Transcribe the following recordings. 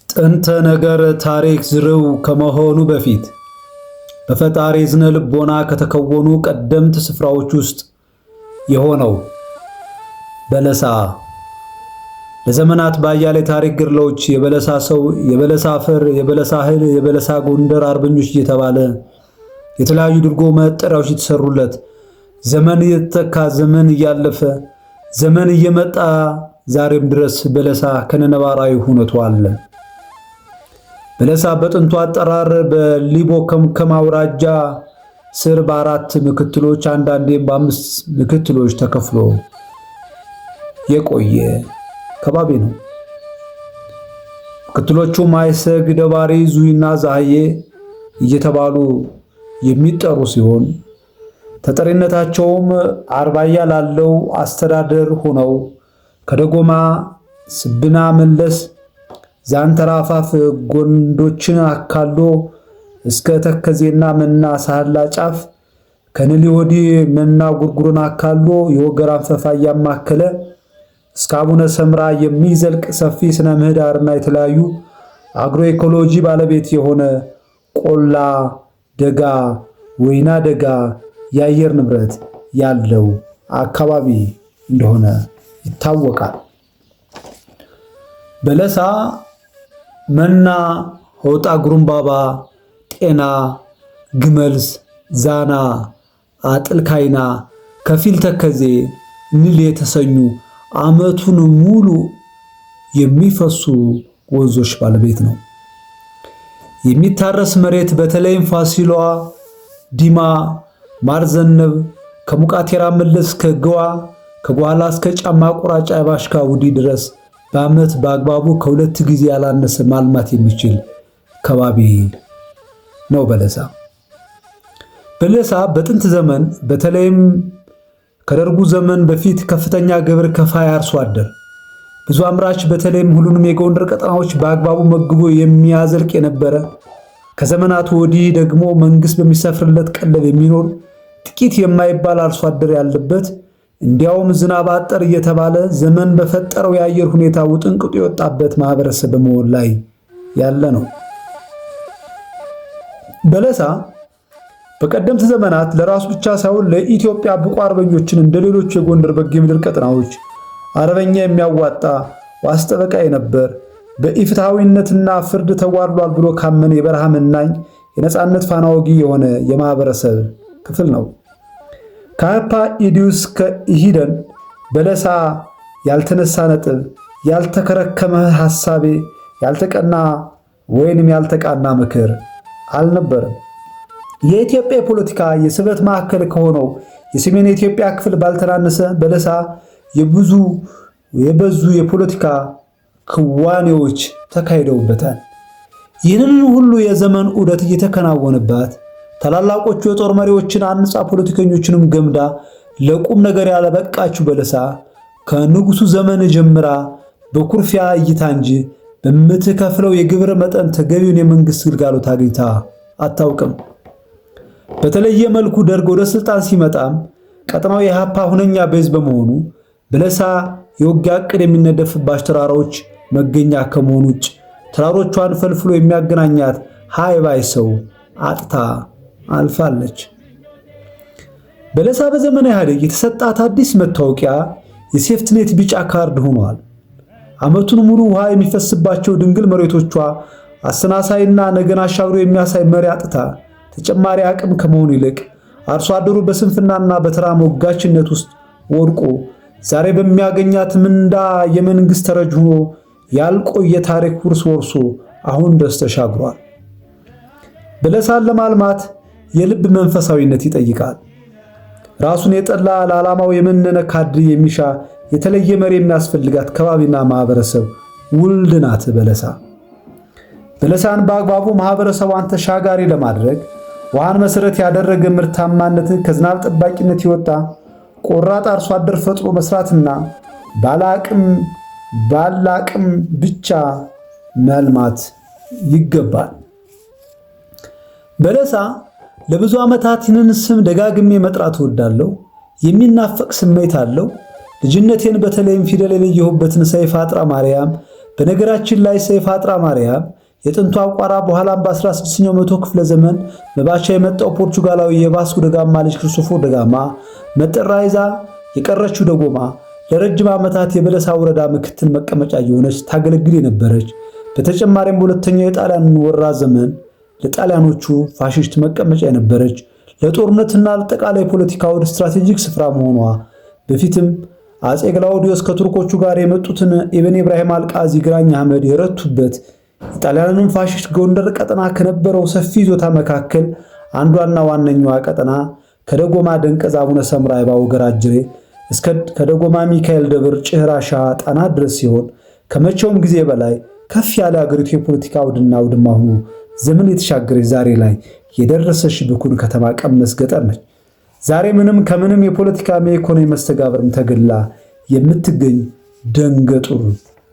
ጥንተ ነገር ታሪክ ዝርው ከመሆኑ በፊት በፈጣሪ ዝነ ልቦና ከተከወኑ ቀደምት ስፍራዎች ውስጥ የሆነው በለሳ ለዘመናት ባያሌ ታሪክ ግርሎች የበለሳ ሰው፣ የበለሳ አፈር፣ የበለሳ እህል፣ የበለሳ ጎንደር አርበኞች እየተባለ የተለያዩ ድርጎ መጠሪያዎች የተሰሩለት ዘመን እየተተካ ዘመን እያለፈ ዘመን እየመጣ ዛሬም ድረስ በለሳ ከነነባራዊ ሁነቱ አለ። በለሳ በጥንቱ አጠራር በሊቦ ከምከም አውራጃ ስር በአራት ምክትሎች አንዳንዴም በአምስት ምክትሎች ተከፍሎ የቆየ ከባቢ ነው። ምክትሎቹ ማይሰግ፣ ደባሪ፣ ዙይና ዛህዬ እየተባሉ የሚጠሩ ሲሆን ተጠሪነታቸውም አርባያ ላለው አስተዳደር ሆነው ከደጎማ ስብና መለስ ዛንተራፋፍ ጎንዶችን አካሎ እስከ ተከዜና መና ሳህላ ጫፍ ከነሊ ወዲህ መና ጉርጉሩን አካሎ የወገራን ፈፋ ያማከለ እስከ አቡነ ሰምራ የሚዘልቅ ሰፊ ስነ ምህዳርና የተለያዩ አግሮ ኢኮሎጂ ባለቤት የሆነ ቆላ ደጋ፣ ወይና ደጋ የአየር ንብረት ያለው አካባቢ እንደሆነ ይታወቃል። በለሳ መና፣ ሆጣ፣ ጉሩምባባ፣ ጤና፣ ግመልስ፣ ዛና፣ አጥልካይና፣ ከፊል ተከዜ፣ ንል የተሰኙ ዓመቱን ሙሉ የሚፈሱ ወንዞች ባለቤት ነው። የሚታረስ መሬት በተለይም ፋሲሏ፣ ዲማ፣ ማርዘነብ፣ ከሙቃቴራ መለስ ከገዋ ከጓላ እስከ ጫማ ቁራጫ ባሽካ ውዲ ድረስ በዓመት በአግባቡ ከሁለት ጊዜ ያላነሰ ማልማት የሚችል ከባቢ ነው በለሳ። በለሳ በጥንት ዘመን በተለይም ከደርጉ ዘመን በፊት ከፍተኛ ግብር ከፋይ አርሶ አደር፣ ብዙ አምራች፣ በተለይም ሁሉንም የጎንደር ቀጠናዎች በአግባቡ መግቦ የሚያዘልቅ የነበረ፣ ከዘመናቱ ወዲህ ደግሞ መንግስት በሚሰፍርለት ቀለብ የሚኖር ጥቂት የማይባል አርሶ አደር ያለበት፣ እንዲያውም ዝናብ አጠር እየተባለ ዘመን በፈጠረው የአየር ሁኔታ ውጥንቅጡ የወጣበት ማህበረሰብ በመሆን ላይ ያለ ነው። በለሳ በቀደምት ዘመናት ለራሱ ብቻ ሳይሆን ለኢትዮጵያ ብቁ አርበኞችን እንደሌሎች የጎንደር በጌ ምድር ቀጠናዎች አርበኛ የሚያዋጣ ዋስ ጠበቃ የነበር፣ በኢፍትሐዊነትና ፍርድ ተጓድሏል ብሎ ካመነ የበረሃ መናኝ የነጻነት ፋና ወጊ የሆነ የማህበረሰብ ክፍል ነው። ከአፓ ኢዲዩስ ከኢሂደን በለሳ ያልተነሳ ነጥብ፣ ያልተከረከመ ሐሳቤ፣ ያልተቀና ወይንም ያልተቃና ምክር አልነበረም። የኢትዮጵያ የፖለቲካ የስበት ማዕከል ከሆነው የሰሜን ኢትዮጵያ ክፍል ባልተናነሰ በለሳ የበዙ የፖለቲካ ክዋኔዎች ተካሂደውበታል። ይህንን ሁሉ የዘመን ዑደት እየተከናወነባት ታላላቆቹ የጦር መሪዎችን አንጻ ፖለቲከኞችንም ገምዳ ለቁም ነገር ያለበቃችው በለሳ ከንጉሱ ዘመን ጀምራ በኩርፊያ እይታ እንጂ በምትከፍለው የግብር መጠን ተገቢውን የመንግስት ግልጋሎት አግኝታ አታውቅም። በተለየ መልኩ ደርግ ወደ ስልጣን ሲመጣም ቀጠናው የሃፓ ሁነኛ ቤዝ በመሆኑ በለሳ የውጊያ ዕቅድ የሚነደፍባቸው ተራራዎች መገኛ ከመሆኑ ውጭ ተራሮቿን ፈልፍሎ የሚያገናኛት ሃይባይ ሰው አጥታ አልፋለች። በለሳ በዘመነ ኢህአዴግ የተሰጣት አዲስ መታወቂያ የሴፍትኔት ቢጫ ካርድ ሆኗል። ዓመቱን ሙሉ ውሃ የሚፈስባቸው ድንግል መሬቶቿ አሰናሳይና ነገን አሻግሮ የሚያሳይ መሪ አጥታ ተጨማሪ አቅም ከመሆኑ ይልቅ አርሶ አደሩ በስንፍናና በተራ ሞጋችነት ውስጥ ወድቆ ዛሬ በሚያገኛት ምንዳ የመንግስት ተረጅ ሆኖ ያልቆየ ታሪክ ውርስ ወርሶ አሁን ድረስ ተሻግሯል። በለሳን ለማልማት የልብ መንፈሳዊነት ይጠይቃል። ራሱን የጠላ ለዓላማው የመነነ ካድሬ የሚሻ የተለየ መሪ የሚያስፈልጋት ከባቢና ማህበረሰብ ውልድ ናት በለሳ። በለሳን በአግባቡ ማህበረሰቧን ተሻጋሪ ለማድረግ ውሃን መሰረት ያደረገ ምርታማነትን ከዝናብ ጠባቂነት ይወጣ ቆራጥ አርሶ አደር ፈጥሮ መስራትና ባላቅም ብቻ መልማት ይገባል። በለሳ ለብዙ ዓመታት ይህንን ስም ደጋግሜ መጥራት እወዳለሁ። የሚናፈቅ ስሜት አለው። ልጅነቴን በተለይም ፊደል የለየሁበትን ሰይፈ አጥራ ማርያም በነገራችን ላይ ሰይፈ አጥራ ማርያም የጥንቷ ቋራ በኋላም በ16ኛው መቶ ክፍለ ዘመን በባቻ የመጣው ፖርቹጋላዊ የቫስኮ ደጋማ ልጅ ክርስቶፎር ደጋማ መጠራ ይዛ የቀረችው ደጎማ ለረጅም ዓመታት የበለሳ ወረዳ ምክትል መቀመጫ የሆነች ታገለግል የነበረች በተጨማሪም በሁለተኛው የጣሊያን ወረራ ዘመን ለጣሊያኖቹ ፋሽስት መቀመጫ የነበረች ለጦርነትና ለጠቃላይ ፖለቲካው ስትራቴጂክ ስፍራ መሆኗ በፊትም አጼ ግላውዲዮስ ከቱርኮቹ ጋር የመጡትን ኢብን ኢብራሂም አልቃዚ ግራኝ አህመድ የረቱበት የጣሊያንን ፋሽስት ጎንደር ቀጠና ከነበረው ሰፊ ይዞታ መካከል አንዷና ዋነኛዋ ቀጠና ከደጎማ ደንቀዝ አቡነ ሰምራ ይባው ገራጅሬ እስከ ከደጎማ ሚካኤል ደብር ጭህራሻ ጣና ድረስ ሲሆን ከመቼውም ጊዜ በላይ ከፍ ያለ አገሪቱ የፖለቲካ አውድና አውድማ ሆኖ ዘመን የተሻገረች ዛሬ ላይ የደረሰች ብኩን ከተማ ቀመስ ገጠር ነች። ዛሬ ምንም ከምንም የፖለቲካ የኢኮኖሚ መስተጋብርም ተገላ የምትገኝ ደንገጡር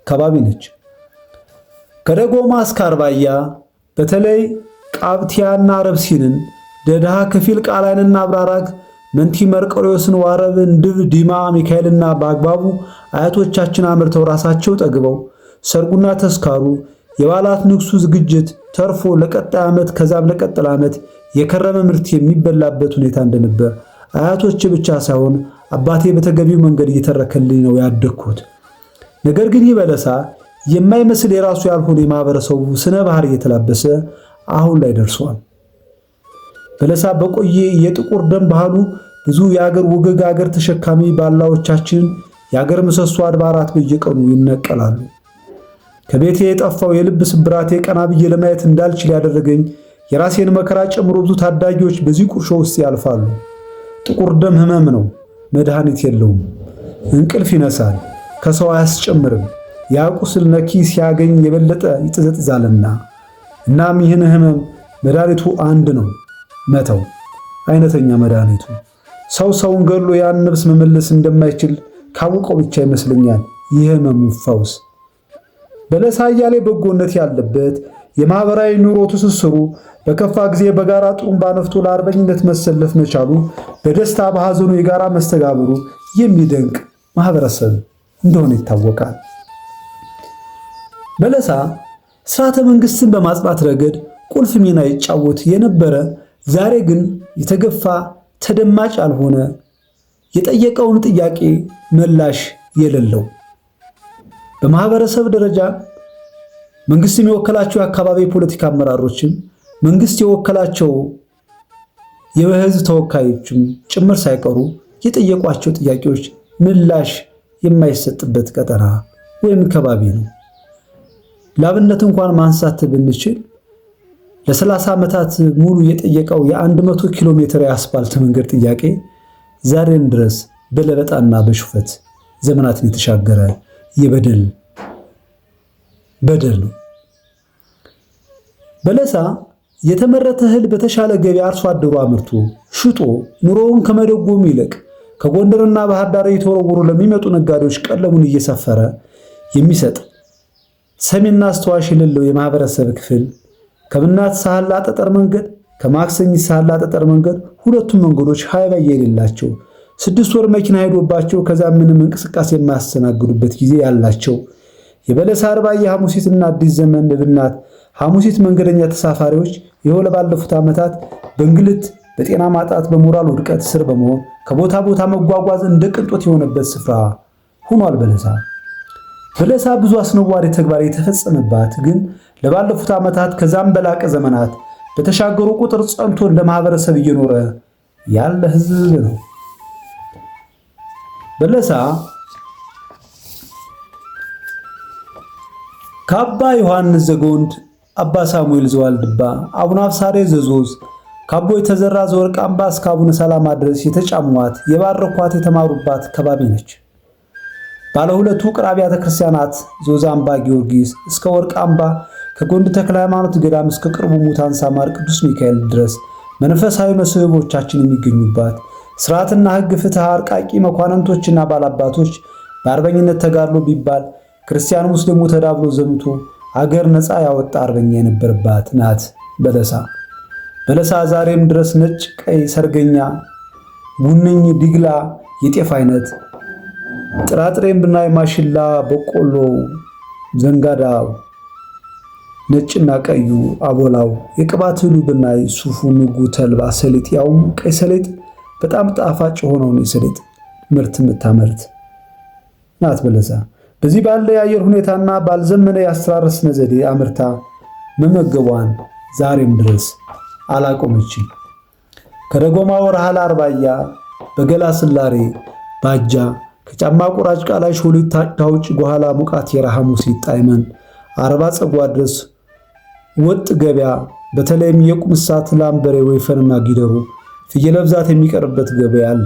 ከባቢ ነች። ከደጎማ እስከ አርባያ በተለይ ቃብቲያና ረብሲንን ደድሃ ከፊል ቃላይንና አብራራግ መንቲ መርቆሬዎስን ዋረብን ድብ ዲማ ሚካኤልና በአግባቡ አያቶቻችን አምርተው ራሳቸው ጠግበው ሰርጉና ተስካሩ የባላት ንግሱ ዝግጅት ተርፎ ለቀጣይ ዓመት ከዛም ለቀጣይ ዓመት የከረመ ምርት የሚበላበት ሁኔታ እንደነበር አያቶች ብቻ ሳይሆን አባቴ በተገቢው መንገድ እየተረከልኝ ነው ያደግኩት። ነገር ግን ይበለሳ የማይመስል የራሱ ያልሆነ የማህበረሰቡ ስነ ባህር እየተላበሰ አሁን ላይ ደርሷል። በለሳ በቆየ የጥቁር ደም ባህሉ ብዙ የአገር ወገግ አገር ተሸካሚ ባላዎቻችን የአገር ምሰሶ አድባራት በየቀኑ ይነቀላሉ። ከቤቴ የጠፋው የልብ ስብራቴ ቀና ብዬ ለማየት እንዳልችል ያደረገኝ የራሴን መከራ ጨምሮ ብዙ ታዳጊዎች በዚህ ቁርሾ ውስጥ ያልፋሉ። ጥቁር ደም ህመም ነው፣ መድኃኒት የለውም። እንቅልፍ ይነሳል፣ ከሰው አያስጨምርም። ያ ቁስል ነኪ ሲያገኝ የበለጠ ይጥዘጥዛልና። እናም ይህን ህመም መድኃኒቱ አንድ ነው፣ መተው። አይነተኛ መድኃኒቱ ሰውን ገሎ ያን ነፍስ መመለስ እንደማይችል ካወቀው ብቻ ይመስለኛል ይህ ህመሙ ፈውስ። በለሳ እያሌ በጎነት ያለበት የማህበራዊ ኑሮ ትስስሩ በከፋ ጊዜ በጋራ ጥሩምባ ነፍቶ ለአርበኝነት መሰለፍ መቻሉ በደስታ በሐዘኑ የጋራ መስተጋብሩ የሚደንቅ ማህበረሰብ እንደሆነ ይታወቃል። በለሳ ስርዓተ መንግስትን በማጽናት ረገድ ቁልፍ ሚና ይጫወት የነበረ ዛሬ ግን የተገፋ ተደማጭ ያልሆነ የጠየቀውን ጥያቄ ምላሽ የሌለው በማህበረሰብ ደረጃ መንግስት የወከላቸው የአካባቢ ፖለቲካ አመራሮችም መንግስት የወከላቸው የህዝብ ተወካዮችም ጭምር ሳይቀሩ የጠየቋቸው ጥያቄዎች ምላሽ የማይሰጥበት ቀጠና ወይም ከባቢ ነው። ላብነት እንኳን ማንሳት ብንችል ለ30 ዓመታት ሙሉ የጠየቀው የ100 ኪሎ ሜትር የአስፋልት መንገድ ጥያቄ ዛሬም ድረስ በለበጣና በሹፈት ዘመናትን የተሻገረ የበደል ነው። በለሳ የተመረተ እህል በተሻለ ገቢ አርሶ አደሩ አምርቶ ሽጦ ኑሮውን ከመደጎም ይልቅ ከጎንደርና ባህር ዳር የተወረወሩ ለሚመጡ ነጋዴዎች ቀለሙን እየሰፈረ የሚሰጥ ሰሚና አስተዋሽ የሌለው የማህበረሰብ ክፍል ከብናት ሳህላ ጠጠር መንገድ ከማክሰኝ ሳህላ ጠጠር መንገድ ሁለቱም መንገዶች ሃይባይ የሌላቸው 6 ወር መኪና ሄዶባቸው ከዛ ምንም እንቅስቃሴ የማያስተናግዱበት ጊዜ ያላቸው የበለሳ አርባያ ሐሙሲትና አዲስ ዘመን ልብናት ሐሙሲት መንገደኛ ተሳፋሪዎች የሆነ ባለፉት ዓመታት በእንግልት በጤና ማጣት በሞራል ውድቀት ስር በመሆን ከቦታ ቦታ መጓጓዝ እንደ ቅንጦት የሆነበት ስፍራ ሆኗል። በለሳ ብዙ አስነዋሪ ተግባር የተፈጸመባት ግን ለባለፉት ዓመታት ከዛም በላቀ ዘመናት በተሻገሩ ቁጥር ጸንቶ እንደ ማህበረሰብ እየኖረ ያለ ህዝብ ነው። በለሳ ከአባ ዮሐንስ ዘጎንድ፣ አባ ሳሙኤል ዘዋልድባ፣ አቡነ አብሳሬ ዘዞዝ ከአቦ የተዘራ ዘወርቅ አምባ እስከ አቡነ ሰላማ ድረስ የተጫሟት የባረኳት የተማሩባት ከባቢ ነች። ባለ ሁለቱ ውቅር አብያተ ክርስቲያናት ዞዛ አምባ ጊዮርጊስ እስከ ወርቅ አምባ ከጎንድ ተክለ ሃይማኖት ገዳም እስከ ቅርቡ ሙታን ሳማር ቅዱስ ሚካኤል ድረስ መንፈሳዊ መስህቦቻችን የሚገኙባት ስርዓትና ሕግ ፍትህ አርቃቂ መኳንንቶችና ባላባቶች በአርበኝነት ተጋድሎ ቢባል ክርስቲያን ሙስሊሙ ተዳብሎ ዘምቶ አገር ነፃ ያወጣ አርበኛ የነበረባት ናት በለሳ ዛሬም ድረስ ነጭ፣ ቀይ፣ ሰርገኛ፣ ቡንኝ፣ ዲግላ የጤፍ አይነት ጥራጥሬም ብናይ ማሽላ፣ በቆሎ፣ ዘንጋዳው፣ ነጭና ቀዩ አቦላው፣ የቅባት እህሉ ብናይ ሱፉ፣ ኑጉ፣ ተልባ፣ ሰሊጥ ያውም ቀይ ሰሊጥ በጣም ጣፋጭ የሆነውን የሰሊጥ ምርት የምታመርት ናት በለሳ። በዚህ ባለ የአየር ሁኔታና ባልዘመነ የአስተራረስ ዘዴ አምርታ መመገቧን ዛሬም ድረስ አላቆመችም። ከደጎማ ወርሃላ አርባያ፣ በገላ ስላሬ፣ ባጃ፣ ከጫማ ቁራጭ ቃላይ ሾሊት ታውጭ በኋላ ሙቃት የረሃሙ ሲጣይመን አርባ ጸጓ ድረስ ወጥ ገበያ በተለይም የቁም ሰዓት ላምበሬ ወይፈንና ጊደሩ ፍየል በብዛት የሚቀርብበት ገበያ አለ።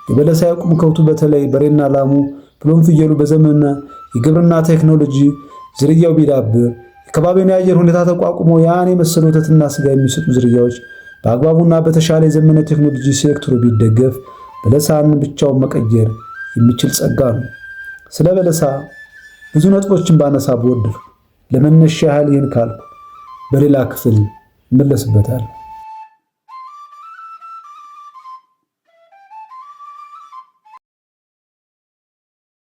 የበለሳ የቁም ከብቱ በተለይ በሬና ላሙ ብሎም ፍየሉ በዘመነ የግብርና ቴክኖሎጂ ዝርያው ቢዳብር የከባቢውን የአየር ሁኔታ ተቋቁሞ ያን የመሰለ ወተትና ስጋ የሚሰጡ ዝርያዎች በአግባቡና በተሻለ የዘመነ ቴክኖሎጂ ሴክተሩ ቢደገፍ በለሳን ብቻውን መቀየር የሚችል ጸጋ ነው። ስለ በለሳ ብዙ ነጥቦችን ባነሳ ብወድር ለመነሻ ያህል ይህን ካልኩ በሌላ ክፍል እመለስበታለሁ።